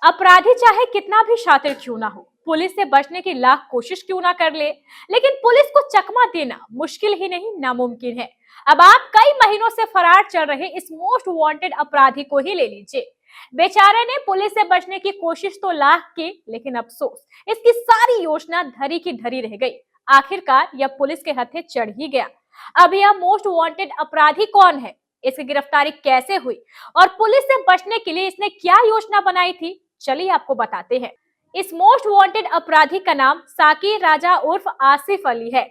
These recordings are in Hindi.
अपराधी चाहे कितना भी शातिर क्यों ना हो, पुलिस से बचने की लाख कोशिश क्यों ना कर ले, लेकिन पुलिस को चकमा देना मुश्किल ही नहीं नामुमकिन है। अब आप कई महीनों से फरार चल रहे इस मोस्ट वांटेड अपराधी को ही ले लीजिए। बेचारे ने पुलिस से बचने की कोशिश तो लाख की, लेकिन अफसोस इसकी सारी योजना धरी की धरी रह गई। आखिरकार यह पुलिस के हथे चढ़ ही गया। अब यह मोस्ट वांटेड अपराधी कौन है, इसकी गिरफ्तारी कैसे हुई और पुलिस से बचने के लिए इसने क्या योजना बनाई थी, चलिए आपको बताते हैं। इस मोस्ट वांटेड अपराधी का नाम साकिर राजा उर्फ आसिफ अली है।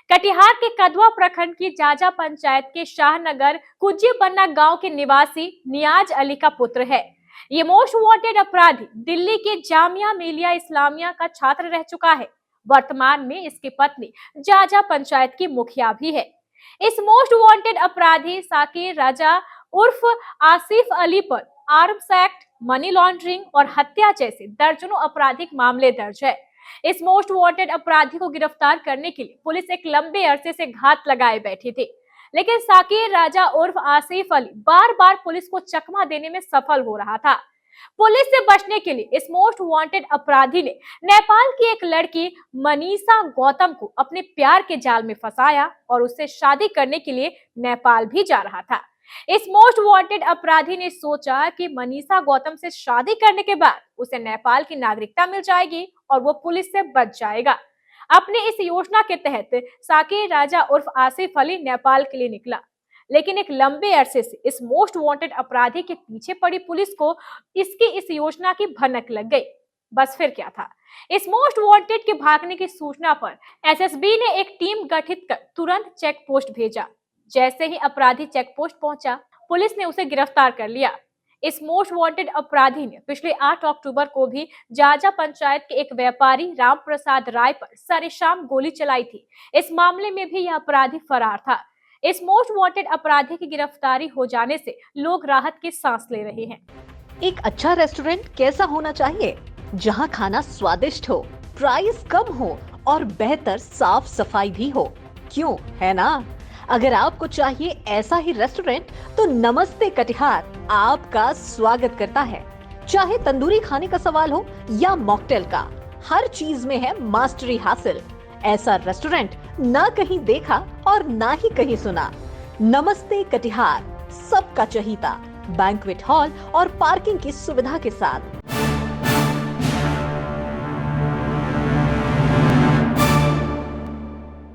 कटिहार के कदवा प्रखंड की जाजा पंचायत के शाहनगर कुज्जी बन्ना गांव के निवासी नियाज अली का पुत्र है। ये मोस्ट वांटेड अपराधी दिल्ली के जामिया मिलिया इस्लामिया का छात्र रह चुका है। वर्तमान में इसकी पत्नी जाजा पंचायत की मुखिया भी है। इस मोस्ट वांटेड अपराधी साकिर राजा उर्फ आसिफ अली पर आर्म्स एक्ट, मनी लॉन्ड्रिंग और हत्या जैसे दर्जनों आपराधिक मामले दर्ज है। इस मोस्ट वांटेड अपराधी को गिरफ्तार करने के लिए पुलिस एक लंबे अरसे से घात लगाए बैठी थी, लेकिन साकिर राजा उर्फ आसिफ अली बार बार पुलिस को चकमा देने में सफल हो रहा था। पुलिस से बचने के लिए इस मोस्ट वांटेड अपराधी ने नेपाल की एक लड़की मनीषा गौतम को अपने प्यार के जाल में फंसाया और उससे शादी करने के लिए नेपाल भी जा रहा था। इस मोस्ट वांटेड अपराधी ने सोचा कि मनीषा गौतम से शादी करने के बाद उसे नेपाल की नागरिकता मिल जाएगी और वो पुलिस से बच जाएगा। अपने इस योजना के तहत साकिर राजा उर्फ आसिफ अली नेपाल के लिए निकला, लेकिन एक लंबे अरसे से इस मोस्ट वांटेड अपराधी के पीछे पड़ी पुलिस को इसकी इस योजना की भनक लग गई। बस फिर क्या था, इस मोस्ट वांटेड के भागने की सूचना पर एसएसबी ने एक टीम गठित कर तुरंत चेक पोस्ट भेजा। जैसे ही अपराधी चेक पोस्ट पहुंचा, पुलिस ने उसे गिरफ्तार कर लिया। इस मोस्ट वांटेड अपराधी ने पिछले 8 अक्टूबर को भी जाजा पंचायत के एक व्यापारी राम प्रसाद राय पर सरेआम गोली चलाई थी। इस मामले में भी यह अपराधी फरार था। इस मोस्ट वांटेड अपराधी की गिरफ्तारी हो जाने से लोग राहत की सांस ले रहे हैं। एक अच्छा रेस्टोरेंट कैसा होना चाहिए? जहां खाना स्वादिष्ट हो, प्राइस कम हो और बेहतर साफ सफाई भी हो। क्यों, है ना? अगर आपको चाहिए ऐसा ही रेस्टोरेंट तो नमस्ते कटिहार आपका स्वागत करता है। चाहे तंदूरी खाने का सवाल हो या मॉकटेल का, हर चीज में है मास्टरी हासिल। ऐसा रेस्टोरेंट ना कहीं देखा और ना ही कहीं सुना। नमस्ते कटिहार, सबका चहीता, बैंक्वेट हॉल और पार्किंग की सुविधा के साथ